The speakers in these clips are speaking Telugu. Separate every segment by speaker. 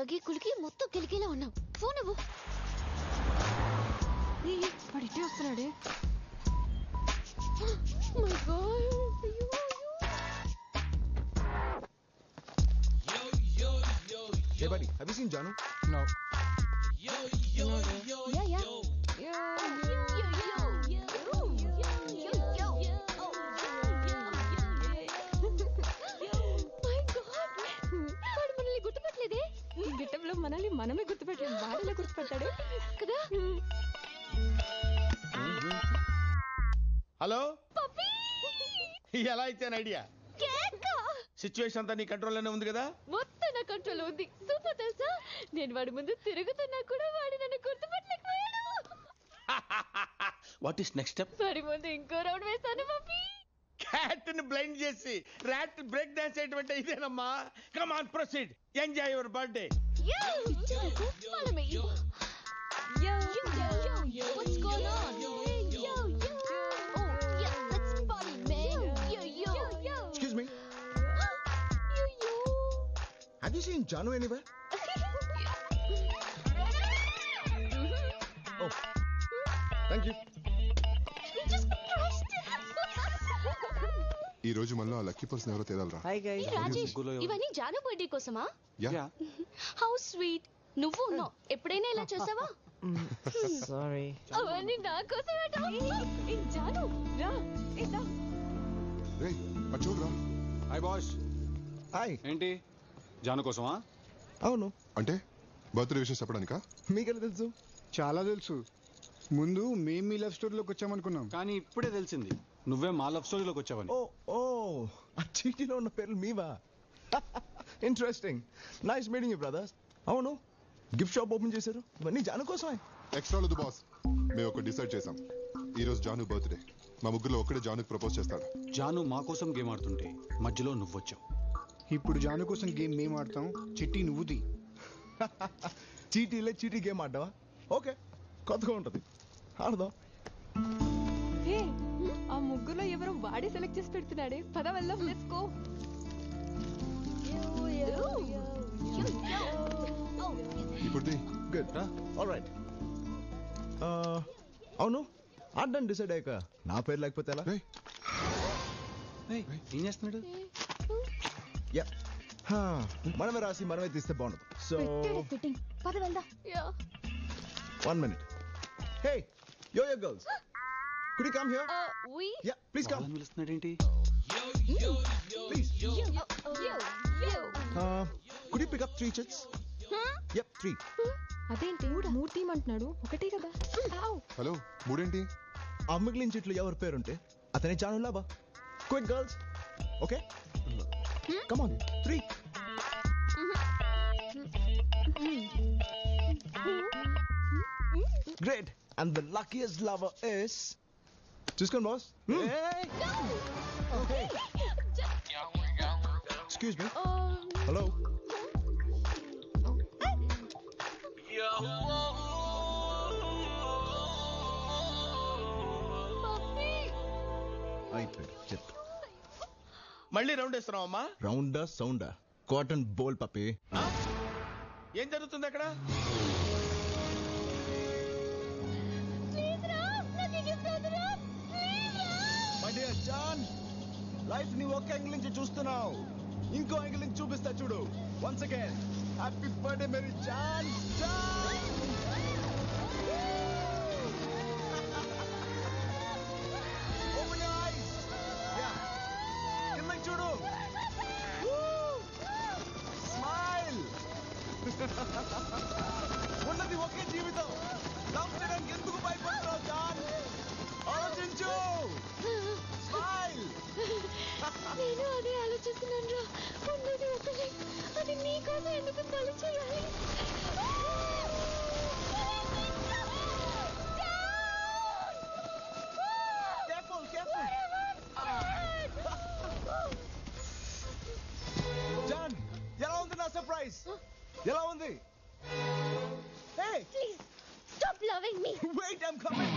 Speaker 1: తాగి కులికి మొత్తం కిలికిలా ఉన్నావు. ఫోన్ ఇవ్వు.
Speaker 2: పడితే వస్తున్నాడే.
Speaker 1: My god.
Speaker 3: Hey buddy, have you seen Janu?
Speaker 4: No.
Speaker 1: Yeah. గుర్తుపట్టలేదే.
Speaker 2: ఈ గిట్టంలో మనల్ని మనమే గుర్తుపెట్టలేం. వాడిలో గుర్తుపెట్టాడు
Speaker 1: కదా.
Speaker 5: హలో ఎలా ఇచ్చాను ఐడియా? సిచ్యువేషన్ అంతా నీ కంట్రోల్లోనే ఉంది కదా?
Speaker 1: మొత్తం నా కంట్రోల్ ఉంది. సూపర్ తెలుసా, నేను వాడి ముందు తిరుగుతున్నా కూడా వాడి నన్ను గుర్తుపట్టలేకపోయాడు.
Speaker 5: What is next step?
Speaker 1: వాడి ముందు ఇంకో రౌండ్ వేస్తాను పప్పి.
Speaker 5: క్యాట్ ని బ్లైండ్ చేసి రాట్ బ్రేక్ డాన్స్ చేయటం ఇదేనమ్మా. Come on proceed, enjoy your birthday.
Speaker 1: Follow me. Yo, what's going on? Yo. Oh, yeah, let's party, man. Yo.
Speaker 3: Excuse me.
Speaker 1: Yo.
Speaker 3: Have you seen Janu anywhere? Oh, thank you.
Speaker 1: You just crushed it.
Speaker 6: ఈ రోజు మనలో ఆ లక్కీ పర్సన్ ఎవరో తేలాలరా.
Speaker 4: Hi guys.
Speaker 1: Hey, Rajesh, ఇవన్నీ జాను బర్త్డే కోసమా?
Speaker 6: యా.
Speaker 1: How sweet. నువ్వు ఉన్నావు. ఎప్పుడైనా ఇలా చేసావా?
Speaker 4: Sorry.
Speaker 1: అవన్నీ నా కోసమే.
Speaker 2: జాను రా.
Speaker 6: రేయ్ అటు చూడరా.
Speaker 7: Hi boss.
Speaker 3: హాయ్.
Speaker 7: ఏంటి జాను కోసమా?
Speaker 3: అవును.
Speaker 6: అంటే బర్త్డే విషయం చెప్పడానికా?
Speaker 3: మీకెలా తెలుసు?
Speaker 8: చాలా తెలుసు. ముందు మేము మీ లవ్ స్టోరీలోకి వచ్చామనుకున్నాం,
Speaker 7: కానీ ఇప్పుడే తెలిసింది నువ్వే మా లవ్ స్టోరీలోకి వచ్చావని.
Speaker 3: ఓ ఆ చీటీలో ఉన్న పేర్లు మీవా? Interesting. Nice meeting you brothers. అవును, గిఫ్ట్ షాప్ ఓపెన్ చేశారు. ఇవన్నీ జాను కోసమే.
Speaker 6: ఎక్స్ట్రా లేదు బాస్. మేము ఒకటి డిసైడ్ చేసాం. ఈ రోజు జాను బర్త్డే. మా ముగ్గురులో ఒక్కడే జానుకి ప్రపోజ్ చేస్తాడు.
Speaker 7: జాను మా కోసం గేమ్ ఆడుతుంటే మధ్యలో నువ్వు వచ్చావు.
Speaker 8: ఇప్పుడు జాను కోసం గేమ్ మేము ఆడతాం, చిట్టి నువ్వుది.
Speaker 3: చీటీ గేమ్ ఆడ్డావా? ఓకే, కొత్తగా ఉంటది, ఆడదాం.
Speaker 2: ఆ ముగ్గురులో ఎవరో వాడే సెలెక్ట్ చేసి పెడుతున్నాడే. పద వెళ్దాం. Let's go.
Speaker 6: ఇప్పుడు
Speaker 3: గుడ్. ఆల్రైట్. అవును, ఆడడానికి డిసైడ్ అయ్యాక నా పేరు లేకపోతే ఎలా?
Speaker 7: ఏం చేస్తున్నాడు?
Speaker 3: యా, మనమే రాసి మనమే తీస్తే బాగుండదు. So
Speaker 1: fitting. పద వెళ్దాం.
Speaker 3: 1 minute. Hey, yo girls. Could you come here?
Speaker 1: We?
Speaker 3: Yeah, please come.
Speaker 7: వాళ్ళని పిలుస్తున్నాడేంటి?
Speaker 3: Please.
Speaker 1: Yo.
Speaker 3: Could you pick up 3 chits? Yep, 3.
Speaker 2: అదేంటి మూర్తి అంటున్నాడు? ఒకటే కదా.
Speaker 6: హలో, మూడేంటి?
Speaker 3: ఆ మిగిలిన చెట్లు ఎవరి పేరుంటే అతనే జాను లాభా. Quick girls. Okay, come on. 3. Great. And the luckiest lover is... చూసుకోండి boss. Okay. Excuse me. Hello. అయిపోయింది, చెప్పు.
Speaker 5: మళ్ళీ రౌండ్ వేస్తున్నావమ్మా?
Speaker 3: రౌండా సౌండా? కాటన్ బోల్ పప్పి.
Speaker 5: ఏం జరుగుతుంది అక్కడ?
Speaker 3: మై డియర్ జాన్, లైఫ్ ని ఒక యాంగిల్ నుంచి చూస్తున్నావు, ఇంకో యాంగిల్ నుంచి చూపిస్తా చూడు. Once again happy birthday Mary John. Open your eyes. Yeah, కిందకి చూడు. స్మైల్. ఉన్నది ఒకే జీవితం. లవ్ చేయడానికి ఎందుకు భయపడుతున్నావు జాన్? ఆలోచించు. స్మైల్.
Speaker 1: నేను అదే ఆలోచిస్తున్నాను రా. ఉన్నది ఒకటే, అది నీకోసం ఎందుకు తల చేయాలి?
Speaker 3: జాన్, ఎలా ఉంది నా సర్ప్రైజ్? ఎలా ఉంది? Hey,
Speaker 1: please stop loving me.
Speaker 3: Wait, I am coming.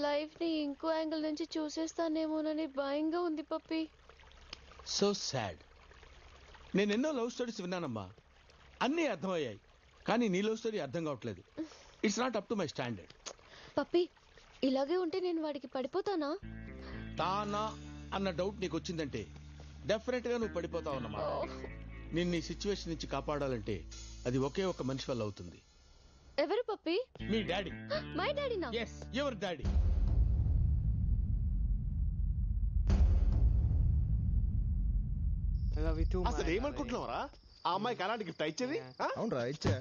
Speaker 1: Life ని ఇంకో యాంగిల్ నుంచి చూసేస్తానేమోనని భయంగా ఉంది పప్పి.
Speaker 5: So sad. నేను ఎన్నో లవ్ స్టోరీస్ విన్నానమ్మా, అన్నీ అర్థమయ్యాయి, కానీ నీ లవ్ స్టోరీ అర్థం కావట్లేదు. It's not up to my standard.
Speaker 1: Pappi ఇలాగే ఉంటే నేను వాడికి పడిపోతానా?
Speaker 5: తానా అన్న డౌట్ నీకు వచ్చిందంటే డెఫినెట్ గా నువ్వు పడిపోతావు అన్నమాట. నిన్ను ఈ సిచ్యువేషన్ నుంచి కాపాడాలంటే అది ఒకే ఒక మనిషి వల్ల అవుతుంది.
Speaker 1: ఎవరు పప్పి?
Speaker 5: మీ డాడీ.
Speaker 1: మై డాడీనా?
Speaker 5: Yes, your daddy.
Speaker 2: I love you too,
Speaker 9: అసలు
Speaker 2: my
Speaker 9: ఏమనుకుంటున్నావరా ఆ అమ్మాయికి అలాంటి గిఫ్ట్ ఇచ్చేది?
Speaker 3: అవునరా ఇచ్చా.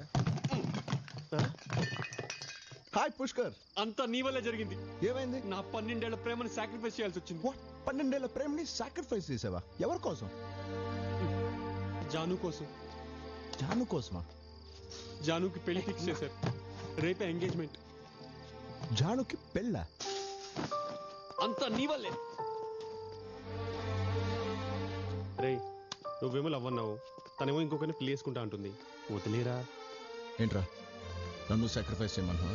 Speaker 3: హాయ్ పుష్కర్.
Speaker 7: అంతా నీ వల్లే జరిగింది.
Speaker 3: ఏమైంది?
Speaker 7: నా 12 ఏళ్ల ప్రేమను సాక్రిఫైస్ చేయాల్సి వచ్చింది.
Speaker 3: 12 ఏళ్ల ప్రేమని సాక్రిఫైస్ చేసావా? ఎవరి కోసం?
Speaker 7: జాను కోసం.
Speaker 3: జాను కోసమా?
Speaker 7: జానుకి పెళ్లి ఫిక్స్ చేశారు. రేపే ఎంగేజ్మెంట్.
Speaker 3: జానుకి పెళ్ళా?
Speaker 7: అంతా నీ వల్లే. రే నువ్వేమో లవ్ అన్నావు, తనేమో ఇంకొకరిని పెళ్లి చేసుకుంటా అంటుంది. వదిలేరా.
Speaker 3: ఏంట్రా నన్ను సాక్రిఫైస్ చేయమన్నా?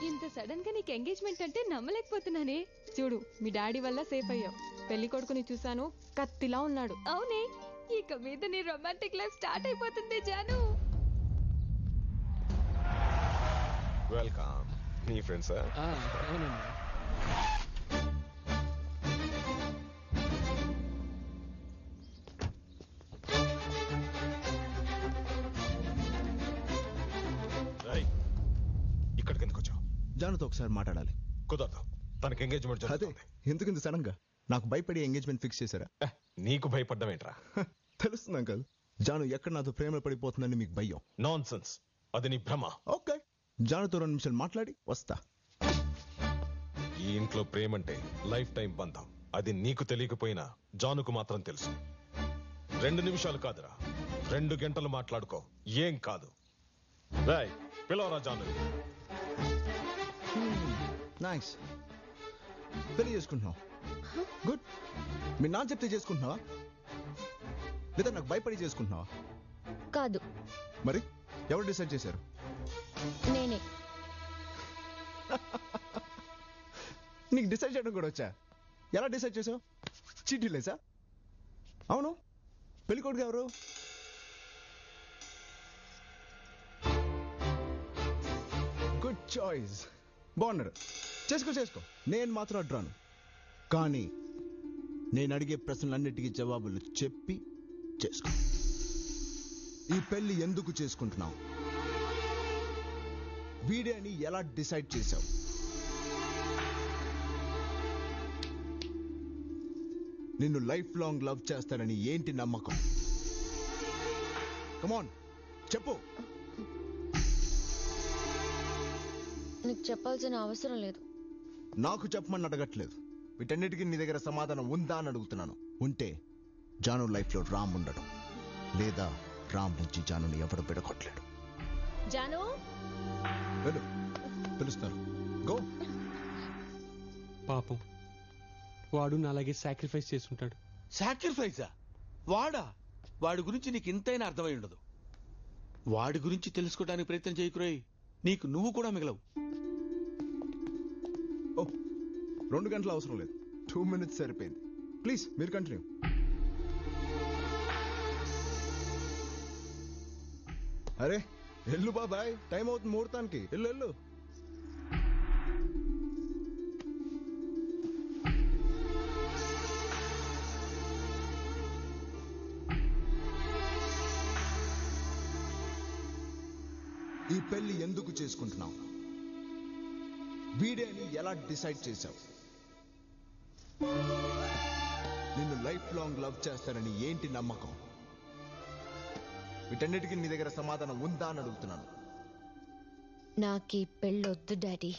Speaker 2: ఇంత సడన్ గా నీకు ఎంగేజ్మెంట్ అంటే నమ్మలేకపోతున్నానే. చూడు మీ డాడీ వల్ల సేఫ్ అయ్యావు. పెళ్లి కొడుకుని చూసాను, కత్తిలా ఉన్నాడు. అవునే, ఇక మీద నీ రొమాంటిక్ లైఫ్ స్టార్ట్ అయిపోతుంది జాను.
Speaker 9: వెల్కమ్. నీ ఫ్రెండ్స్?
Speaker 7: అవునమ్మా.
Speaker 9: ఇక్కడికి ఎందుకు వచ్చావు?
Speaker 3: జానుతో ఒకసారి మాట్లాడాలి.
Speaker 9: కుదరదు, తనకి ఎంగేజ్మెంట్
Speaker 3: అదే ఎందుకు ఇంత సడన్ గా? నాకు భయపడి ఎంగేజ్మెంట్ ఫిక్స్ చేశారా?
Speaker 9: నీకు భయపడ్డం ఏంట్రా?
Speaker 3: తెలుస్తుంది అంకల్, జాను ఎక్కడ నాతో ప్రేమలో పడిపోతుందని మీకు భయం.
Speaker 9: నాన్ సెన్స్, అది నీ భ్రమ.
Speaker 3: ఓకే, జానుతో 2 నిమిషాలు మాట్లాడి వస్తా.
Speaker 9: ఈ ఇంట్లో ప్రేమంటే లైఫ్ టైం బంధం. అది నీకు తెలియకపోయినా జానుకు మాత్రం తెలుసు. 2 నిమిషాలు కాదురా, 2 గంటలు మాట్లాడుకో, ఏం కాదు. రాయ్ పిలవరా జాను.
Speaker 3: నైస్. పెళ్లి చేసుకుంటున్నావు? గుడ్. మీ నాన్న చెప్తే చేసుకుంటున్నావా లేదా నాకు భయపడి చేసుకుంటున్నావా?
Speaker 1: కాదు.
Speaker 3: మరి ఎవరు డిసైడ్ చేశారు?
Speaker 1: నేనే.
Speaker 3: నీకు డిసైడ్ చేయడం కూడా వచ్చా? ఎలా డిసైడ్ చేసావు? చీటీలేసా? అవును, పెళ్లి కొడుకు ఎవరు? Good choice. బాగున్నాడు. చేసుకో. నేను మాత్రం అడ్రాను. కానీ నేను అడిగే ప్రశ్నలన్నిటికీ జవాబులు చెప్పి చేసుకో. ఈ పెళ్లి ఎందుకు చేసుకుంటున్నావు? వీడియోని ఎలా డిసైడ్ చేశావు? నిన్ను లైఫ్ లాంగ్ లవ్ చేస్తాడని ఏంటి నమ్మకం? కమాన్ చెప్పు.
Speaker 1: నీకు చెప్పాల్సిన అవసరం లేదు.
Speaker 3: నాకు చెప్పమని అడగట్లేదు. వీటన్నిటికీ నీ దగ్గర సమాధానం ఉందా అని అడుగుతున్నాను. ఉంటే జాను లైఫ్ లో రామ్ ఉండడు, లేదా రామ్ నుంచి జానుని ఎవడు విడగొట్టలేడు.
Speaker 1: జాను
Speaker 3: వెళ్ళు, పిలుస్తారు. గో.
Speaker 7: పాపం వాడు నాలాగే సాక్రిఫైస్ చేసుంటాడు.
Speaker 5: సాక్రిఫైజా? వాడా? వాడి గురించి నీకు ఇంతైనా అర్థమై ఉండదు. వాడి గురించి తెలుసుకోవడానికి ప్రయత్నం చేయకురోయ్, నీకు నువ్వు కూడా మిగలవు.
Speaker 3: ఓ 2 గంటలు అవసరం లేదు, 2 minutes సరిపోయింది. ప్లీజ్ మీరు కంటిన్యూ. అరే ఎల్లు బాబాయ్, టైం అవుతుంది ముహూర్తానికి. ఎల్లు. ఈ పెళ్లి ఎందుకు చేసుకుంటున్నావు? వీడియోని ఎలా డిసైడ్ చేశావు? నిన్ను లైఫ్ లాంగ్ లవ్ చేస్తానని ఏంటి నమ్మకం? వీటన్నిటికీ నీ దగ్గర సమాధానం ఉందా అని అడుగుతున్నాను.
Speaker 1: నాకు ఈ పెళ్ళొద్దు డాడీ.